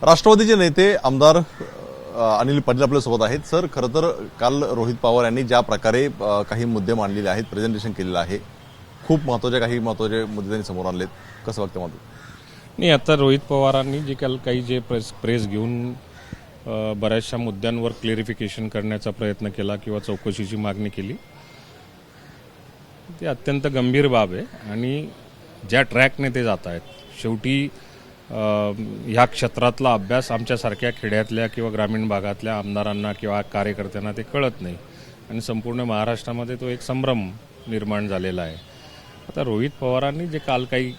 राष्ट्रवादीचे नेते आमदार अनिल पाटील आपल्यासोबत आहेत. सर, खरं तर काल रोहित पवार यांनी ज्या प्रकारे काही मुद्दे मांडलेले आहेत, प्रेझेंटेशन केलेलं आहे, खूप काही महत्त्वाचे मुद्दे त्यांनी समोर आणलेत. कसं वाटतं मला? नाही, आता रोहित पवारांनी जे काही जे प्रेस घेऊन बऱ्याचशा मुद्द्यांवर क्लेरिफिकेशन करण्याचा प्रयत्न केला किंवा चौकशीची मागणी केली, ती अत्यंत गंभीर बाब आहे. आणि ज्या ट्रॅकने ते जात आहेत, शेवटी ह्या क्षेत्रातला अभ्यास आमच्यासारख्या खेड्यातल्या किंवा ग्रामीण भागातल्या आमदारांना किंवा कार्यकर्त्यांना ते कळत नाही आणि संपूर्ण महाराष्ट्रामध्ये तो एक संभ्रम निर्माण झालेला आहे. आता रोहित पवारांनी जे काल काही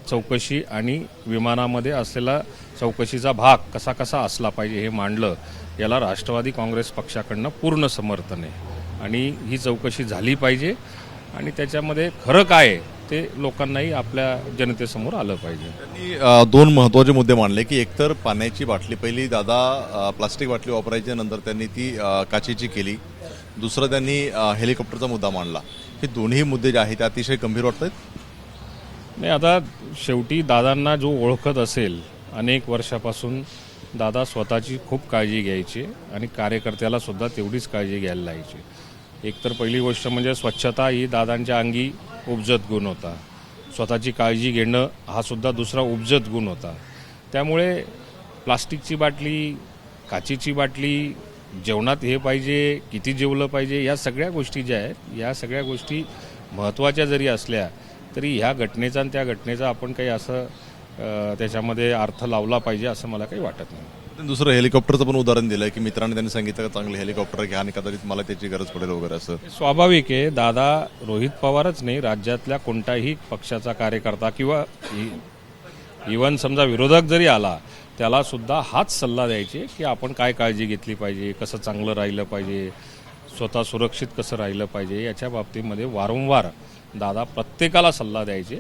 चौकशी आणि विमानामध्ये असलेला चौकशीचा भाग कसा कसा असला पाहिजे हे मांडलं, याला राष्ट्रवादी काँग्रेस पक्षाकडनं पूर्ण समर्थन आहे. आणि ही चौकशी झाली पाहिजे आणि त्याच्यामध्ये खरं काय आहे ते लोकांनाही आपल्या जनतेसमोर आलं पाहिजे. त्यांनी दोन महत्त्वाचे मुद्दे मांडले की एकतर पाण्याची बाटली, पहिली दादा प्लास्टिक बाटली वापरायची, नंतर त्यांनी ती काचेची केली. दुसरं त्यांनी हेलिकॉप्टरचा मुद्दा मांडला. हे दोन्ही मुद्दे जे आहेत ते अतिशय गंभीर वाटत आहेत. नाही, आता शेवटी दादांना जो ओळखत असेल, अनेक वर्षापासून दादा स्वतःची खूप काळजी घ्यायची आणि कार्यकर्त्याला सुद्धा तेवढीच काळजी घ्यायला लागायची. एकतर पहिली गोष्ट म्हणजे स्वच्छता ही दादांच्या अंगी उपजत गुण होता. स्वतःची काळजी घेणं हा सुद्धा दुसरा उपजत गुण होता. त्यामुळे प्लास्टिकची बाटली, काचेची बाटली, जेवणात हे पाहिजे, किती जेवलं पाहिजे, या सगळ्या गोष्टी ज्या आहेत, या सगळ्या गोष्टी महत्त्वाच्या जरी असल्या तरी ह्या घटनेचा आणि त्या घटनेचा आपण काही असं त्याच्यामध्ये अर्थ लावला पाहिजे असं मला काही वाटत नाही. दुसरं हेलिकॉप्टरचं पण उदाहरण दिलं की मित्रांनी त्यांनी सांगितलं की चांगलं हेलिकॉप्टर घ्या आणि कदाचित मला त्याची गरज पडेल वगैरे. असं स्वाभाविक आहे. दादा रोहित पवारच नाही, राज्यातल्या कोणताही पक्षाचा कार्यकर्ता किंवा इव्हन समजा विरोधक जरी आला त्याला सुद्धा हाच सल्ला द्यायचे की आपण काय काळजी घेतली पाहिजे, कसं चांगलं राहिलं पाहिजे, स्वतः सुरक्षित कसं राहिलं पाहिजे, याच्या बाबतीमध्ये वारंवार दादा प्रत्येकाला सल्ला द्यायचे.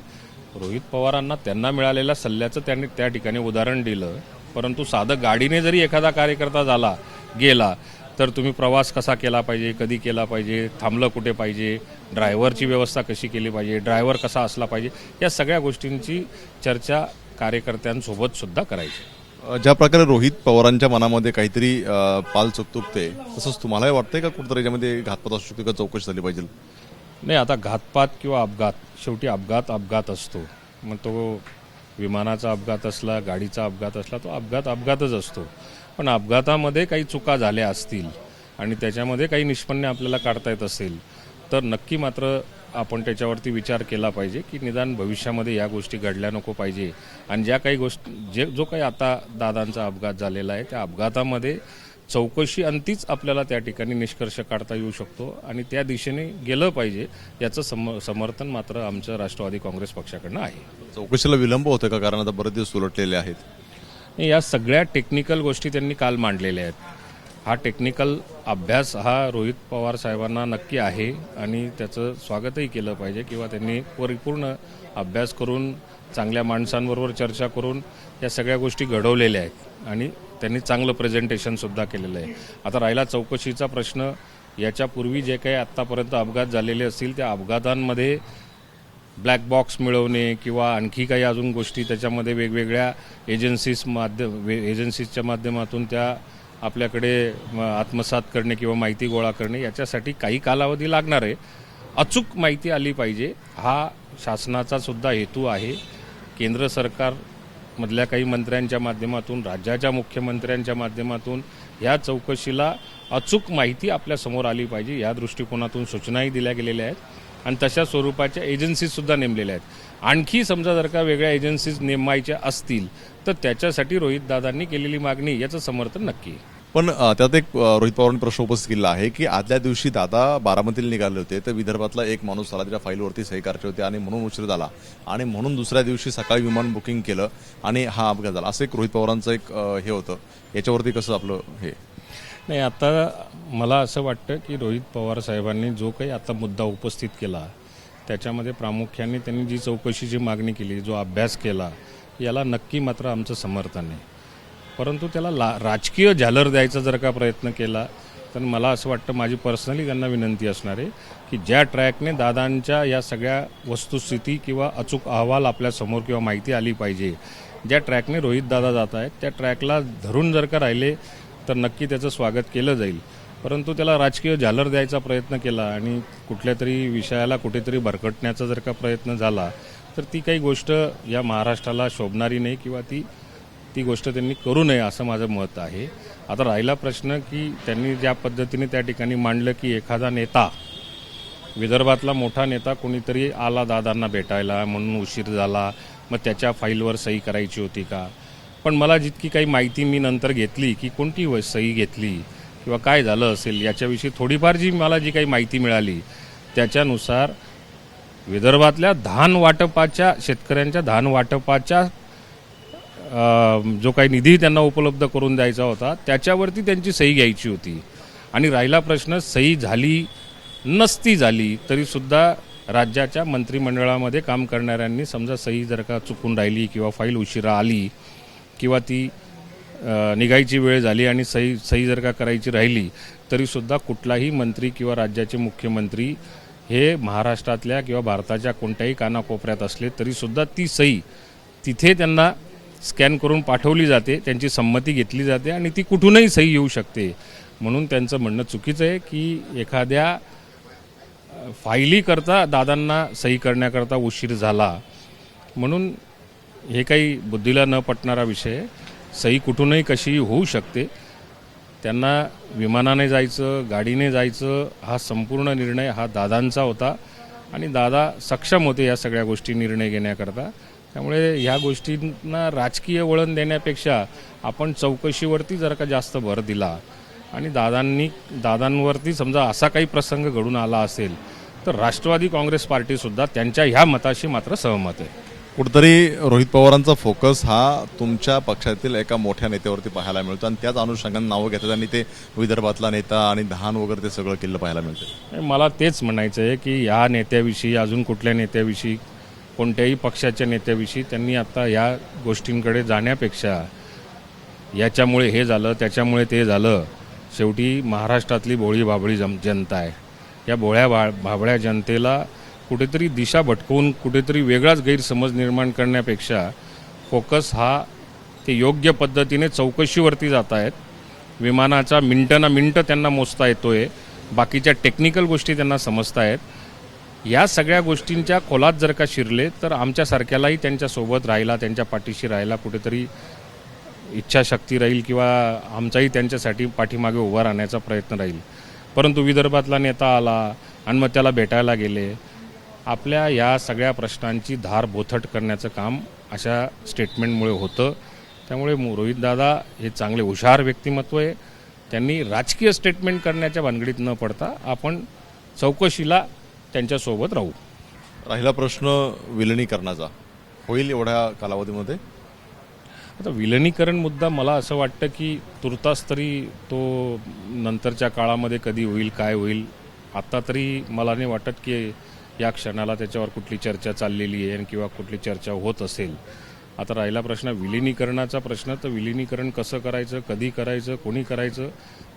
रोहित पवारांना त्यांना मिळालेल्या सल्ल्याचं त्यांनी त्या ठिकाणी उदाहरण दिलं. परंतु साधं गाडीने जरी एखादा कार्यकर्ता गेला तर तुम्ही प्रवास कसा केला पाहिजे, कधी केला पाहिजे, थांबलं कुठे पाहिजे, ड्रायव्हरची व्यवस्था कशी केली पाहिजे, ड्रायव्हर कसा असला पाहिजे, या सगळ्या गोष्टींची चर्चा कार्यकर्त्यांसोबत सुद्धा करायची. ज्या प्रकारे रोहित पवारांच्या मनामध्ये काहीतरी पाल चुकते, तसंच तुम्हालाही वाटतंय का कुठेतरी याच्यामध्ये घातपात असू शकतो का, चौकशी झाली पाहिजे? नाही, आता घातपात किंवा अपघात, शेवटी अपघात असतो. मग तो विमानाचा अपघात असला, गाडीचा अपघात असला, तो अपघातच असतो. पण अपघातामध्ये काही चुका झाल्या असतील आणि त्याच्यामध्ये काही निष्पन्न आपल्याला काढता येत असेल तर नक्की मात्र आपण त्याच्यावरती विचार केला पाहिजे की निदान भविष्यामध्ये या गोष्टी घडल्या नको पाहिजे. आणि ज्या काही गोष्टी जो काही आता दादांचा अपघात झालेला आहे त्या अपघातामध्ये चौकशी अंतीच आपल्याला त्या ठिकाणी निष्कर्ष काढता येऊ शकतो आणि त्या दिशेने गेलं पाहिजे, याचं समर्थन मात्र आमचं राष्ट्रवादी काँग्रेस पक्षाकडनं आहे. चौकशीला विलंब होतो का? कारण आता बरेच दिवस उलटलेले आहेत. या सगळ्या टेक्निकल गोष्टी त्यांनी काल मांडलेल्या आहेत. हा टेक्निकल अभ्यास हा रोहित पवार साहेबांना नक्की आहे आणि त्याचं स्वागतही केलं पाहिजे किंवा त्यांनी परिपूर्ण अभ्यास करून चांगल्या माणसांबरोबर चर्चा करून या सगळ्या गोष्टी घडवलेल्या आहेत आणि त्यांनी चांगलं प्रेझेंटेशनसुद्धा केलेलं आहे. आता राहिला चौकशीचा प्रश्न, याच्यापूर्वी जे काही आत्तापर्यंत अपघात झालेले असतील त्या अपघातांमध्ये ब्लॅक बॉक्स मिळवणे किंवा आणखी काही अजून गोष्टी त्याच्यामध्ये वेगवेगळ्या एजन्सीजच्या माध्यमातून त्या आपल्याकडे आत्मसात करणे किंवा माहिती गोळा करणे, याच्यासाठी काही कालावधी लागणार आहे. अचूक माहिती आली पाहिजे हा शासनाचा सुद्धा हेतू आहे. केंद्र सरकारमधल्या काही मंत्र्यांच्या माध्यमातून, राज्याच्या मुख्यमंत्र्यांच्या माध्यमातून ह्या चौकशीला अचूक माहिती आपल्यासमोर आली पाहिजे, या दृष्टिकोनातून सूचनाही दिल्या गेलेल्या आहेत आणि तशा स्वरूपाच्या एजन्सीजसुद्धा नेमलेल्या आहेत. आणखी समजा जर का वेगळ्या एजन्सीज नेमायच्या असतील तर त्याच्यासाठी रोहितदादांनी केलेली मागणी याचं समर्थन नक्की आहे. पण त्यात एक रोहित पवारांनी प्रश्न उपस्थित केला आहे की आदल्या दिवशी दादा बारामतीला निघाले होते तर विदर्भातला एक माणूस आला, त्याच्या फाईलवरती सही करायची होती आणि म्हणून उशीर झाला आणि म्हणून दुसऱ्या दिवशी सकाळी विमान बुकिंग केलं आणि हा अपघात झाला, असं एक रोहित पवारांचं एक हे होतं. याच्यावरती कसं आपलं हे? नाही, आता मला असं वाटतं की रोहित पवार साहेबांनी जो काही आता मुद्दा उपस्थित केला त्याच्यामध्ये प्रामुख्याने त्यांनी जी चौकशीची मागणी केली, जो अभ्यास केला, याला नक्की मात्र आमचं समर्थन आहे. परंतु त्याला राजकीय झालर द्यायचा जर का प्रयत्न केला तर मला असं वाटतं, माझी पर्सनली त्यांना विनंती असणार आहे की ज्या ट्रॅकने दादांच्या या सगळ्या वस्तुस्थिती किंवा अचूक अहवाल आपल्यासमोर किंवा माहिती आली पाहिजे ज्या ट्रॅकने रोहितदादा जात आहेत त्या ट्रॅकला धरून जर का राहिले तर नक्की त्याचं स्वागत केलं जाईल. परंतु त्याला राजकीय झालर द्यायचा प्रयत्न केला आणि कुठल्या तरी विषयाला कुठेतरी भरकटण्याचा जर का प्रयत्न झाला तर ती काही गोष्ट या महाराष्ट्राला शोभणारी नाही किंवा ती गोष्ट त्यांनी करू नये असं माझं मत आहे. आता राहिला प्रश्न की त्यांनी ज्या पद्धतीने त्या ठिकाणी मांडलं की एखादा नेता, विदर्भातला मोठा नेता कोणीतरी आला दादांना भेटायला म्हणून उशीर झाला, मग त्याच्या फाईलवर सही करायची होती का. पण मला जितकी काही माहिती मी नंतर घेतली की कोणती सही घेतली किंवा काय झालं असेल याच्याविषयी थोडीफार मला जी काही माहिती मिळाली त्याच्यानुसार विदर्भातल्या धान वाटपाच्या, शेतकऱ्यांच्या धान वाटपाच्या जो काही निधी त्यांना उपलब्ध करून द्यायचा होता त्याच्यावरती त्यांची सही घ्यायची होती. आणि राहिला प्रश्न सही झाली नसती झाली तरीसुद्धा राज्याच्या मंत्रिमंडळामध्ये काम करणाऱ्यांनी समजा सही जर का चुकून राहिली किंवा फाईल उशिरा आली किंवा ती निघायची वेळ झाली आणि सही जर का करायची राहिली तरीसुद्धा कुठलाही मंत्री किंवा राज्याचे मुख्यमंत्री हे महाराष्ट्रातल्या किंवा भारताच्या कोणत्याही कानाकोपऱ्यात असले तरीसुद्धा ती सही तिथे त्यांना स्कॅन करून पाठवली जाते, त्यांची संमती घेतली जाते आणि ती कुठूनही सही येऊ शकते. म्हणून त्यांचं म्हणणं चुकीचं आहे की एखाद्या फाईलीकरता दादांना सही करण्याकरता उशीर झाला म्हणून हे काही बुद्धीला न पटणारा विषय आहे. सही कुठूनही कशीही होऊ शकते. त्यांना विमानाने जायचं, गाडीने जायचं हा संपूर्ण निर्णय हा दादांचा होता आणि दादा सक्षम होते या सगळ्या गोष्टी निर्णय घेण्याकरता. त्यामुळे ह्या गोष्टींना राजकीय वळण देण्यापेक्षा आपण चौकशीवरती जर का जास्त भर दिला आणि दादांवरती समजा असा काही प्रसंग घडून आला असेल तर राष्ट्रवादी काँग्रेस पार्टीसुद्धा त्यांच्या ह्या मताशी मात्र सहमत आहे. कुठेतरी रोहित पवारांचा फोकस हा तुमच्या पक्षातील एका मोठ्या नेत्यावरती पाहायला मिळतो आणि त्याच अनुषंगाने नावं घेतात आणि ते विदर्भातला नेता आणि धान वगैरे ते सगळं केलं पाहायला मिळतं. मला तेच म्हणायचं आहे की ह्या नेत्याविषयी, अजून कुठल्या नेत्याविषयी, कोणत्याही पक्षाच्या नेत्याविषयी त्यांनी आता या गोष्टींकडे जाण्यापेक्षा याच्यामुळे हे झालं त्याच्यामुळे ते झालं, शेवटी महाराष्ट्रातली भोळी भाबळी जनता आहे. या भोळ्या भाबळ्या जनतेला कुठेतरी दिशा भटकवून कुठेतरी वेगळाच गैरसमज निर्माण करण्यापेक्षा फोकस हा ते योग्य पद्धतीने चौकशीवरती जात आहेत. विमानाचा मिनटं त्यांना मोजता येतोय, बाकीच्या टेक्निकल गोष्टी त्यांना समजता आहेत. या सगळ्या गोष्टींच्या खोलात जर का शिरले तर आमच्यासारख्यालाही त्यांच्यासोबत राहायला, त्यांच्या पाठीशी राहायला कुठेतरी इच्छाशक्ती राहील किंवा आमचाही त्यांच्यासाठी पाठीमागे उभा राहण्याचा प्रयत्न राहील. परंतु विदर्भातला नेता आला आणि मग त्याला भेटायला गेले. आपल्या या सगळ्या प्रश्नांची धार बोथट करण्याचं काम अशा स्टेटमेंटमुळे होतं. त्यामुळे रोहितदादा हे चांगले हुशार व्यक्तिमत्व आहे. त्यांनी राजकीय स्टेटमेंट करण्याच्या भानगडीत न पडता आपण चौकशीला त्यांच्यासोबत राहू. राहिला प्रश्न विलिनीकरणाचा, होईल एवढ्या कालावधीमध्ये? आता विलिनीकरण मुद्दा मला असं वाटतं की तुर्तास तरी तो नंतरच्या काळामध्ये कधी होईल, काय होईल, आत्ता तरी मला नाही वाटत की या क्षणाला त्याच्यावर कुठली चर्चा चाललेली आहे किंवा कुठली चर्चा होत असेल. आता राहिला प्रश्न विलिनीकरणाचा प्रश्न, तर विलिनीकरण कसं करायचं, कधी करायचं, कोणी करायचं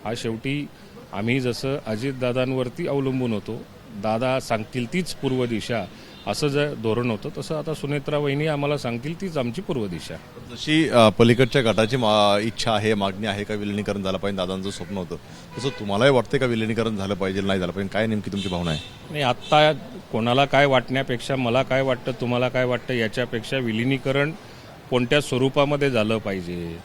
हा शेवटी आम्ही जसं अजितदादांवरती अवलंबून होतो, दादा सांगतील तीच पूर्व दिशा असं जर धोरण होतं तसं आता सुनेत्रा वहिनी आम्हाला सांगतील तीच आमची पूर्व दिशा. जशी पलीकडच्या गटाची इच्छा आहे, मागणी आहे का विलिनीकरण झालं पाहिजे, दादांचं स्वप्न होतं, तसं तुम्हालाही वाटतं का विलिनीकरण झालं पाहिजे, नाही झालं पाहिजे? काय नेमकी तुमची भावना आहे? नाही, आत्ता कोणाला काय वाटण्यापेक्षा मला काय वाटतं, तुम्हाला काय वाटतं याच्यापेक्षा विलिनीकरण कोणत्या स्वरूपामध्ये झालं पाहिजे.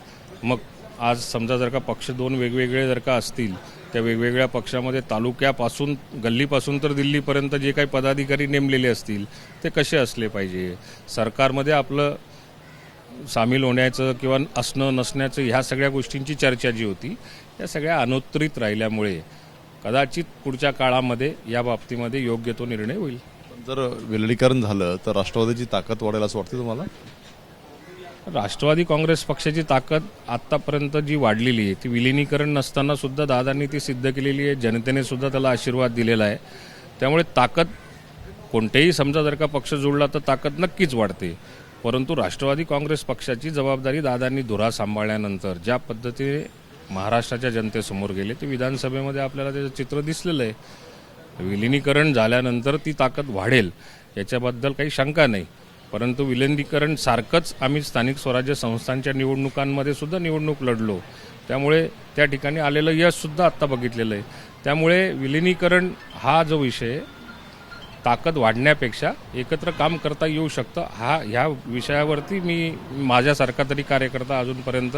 मग आज समजा जर का पक्ष दोन वेगवेगळे जर का असतील, त्या वेगवेगळ्या पक्षामध्ये तालुक्यापासून, गल्लीपासून तर दिल्लीपर्यंत जे काही पदाधिकारी नेमलेले असतील ते कसे असले पाहिजे, सरकारमध्ये आपलं सामील होण्याचं किंवा असणं नसण्याचं ह्या सगळ्या गोष्टींची चर्चा जी होती या सगळ्या अनुत्तरित राहिल्यामुळे कदाचित पुढच्या काळामध्ये या बाबतीमध्ये योग्य तो निर्णय होईल. जर विलिनीकरण झालं तर राष्ट्रवादीची ताकद वाढेल असं वाटतं तुम्हाला? राष्ट्रवादी काँग्रेस पक्षाची ताकद आत्तापर्यंत जी वाढलेली आहे ती विलिनीकरण नसताना सुद्धा दादांनी ती सिद्ध केलेली आहे. जनतेने सुद्धा त्याला आशीर्वाद दिलेला आहे. त्यामुळे ताकद कोणतेही समजा जर का पक्ष जोडला तर ताकद नक्कीच वाढते. परंतु राष्ट्रवादी काँग्रेस पक्षाची जबाबदारी दादांनी धुरा सांभाळल्यानंतर ज्या पद्धतीने महाराष्ट्राच्या जनतेसमोर गेले ते विधानसभेमध्ये आपल्याला त्याचं चित्र दिसलेलं आहे. विलिनीकरण झाल्यानंतर ती ताकद वाढेल याच्याबद्दल काही शंका नाही. परंतु विलिनीकरण सारखंच आम्ही स्थानिक स्वराज्य संस्थांच्या निवडणुकांमध्ये सुद्धा निवडणूक लढलो. त्यामुळे त्या ठिकाणी आलेलं यशसुद्धा आत्ता बघितलेलं आहे. त्यामुळे विलिनीकरण हा जो विषय ताकद वाढण्यापेक्षा एकत्र काम करता येऊ शकतं ह्या विषयावरती मी माझ्यासारखा तरी कार्यकर्ता अजूनपर्यंत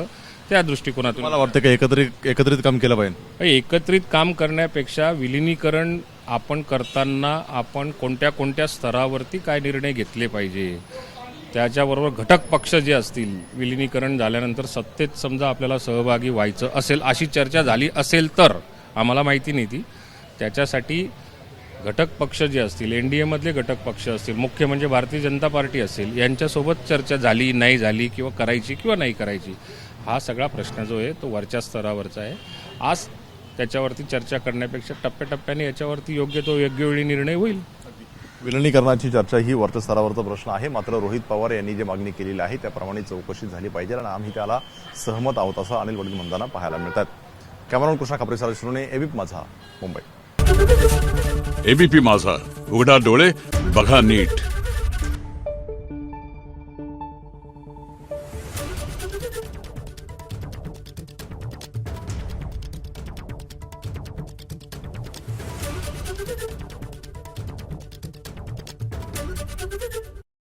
त्या दृष्टिकोनातून मला वाटतं की एकत्रित काम केलं पाहिजे. एकत्रित काम करण्यापेक्षा विलिनीकरण आपण करताना आपण कोणत्या स्तरावरती काय निर्णय घेतले पाहिजे, त्याच्याबरोबर घटक पक्ष जे असतील विलिनीकरण झाल्यानंतर सत्तेत समजा आपल्याला सहभागी व्हायचं असेल अशी चर्चा झाली असेल तर आम्हाला माहिती नाही ती, त्याच्यासाठी घटक पक्ष जे असतील NDA मधले घटक पक्ष असतील, मुख्य म्हणजे भारतीय जनता पार्टी असेल, यांच्यासोबत चर्चा झाली नाही झाली किंवा करायची किंवा नाही करायची हा सगळा प्रश्न जो आहे तो वरच्या स्तरावरचा आहे. आज त्याच्यावरती चर्चा करण्यापेक्षा टप्प्याटप्प्याने याच्यावरती योग्य वेळी निर्णय होईल. विलिनीकरणाची चर्चा ही वरच्या स्तरावरचा प्रश्न आहे. मात्र रोहित पवार यांनी जी मागणी केलेली आहे त्याप्रमाणे चौकशी झाली पाहिजे आणि आम्ही त्याला सहमत आहोत असं अनिल वडील म्हणताना पाहायला मिळतात. कॅमेरामन कृष्णा खापरे शिरोने एबीपी माझा मुंबई. एबीपी माझा, उघडा डोळे बघा नीट.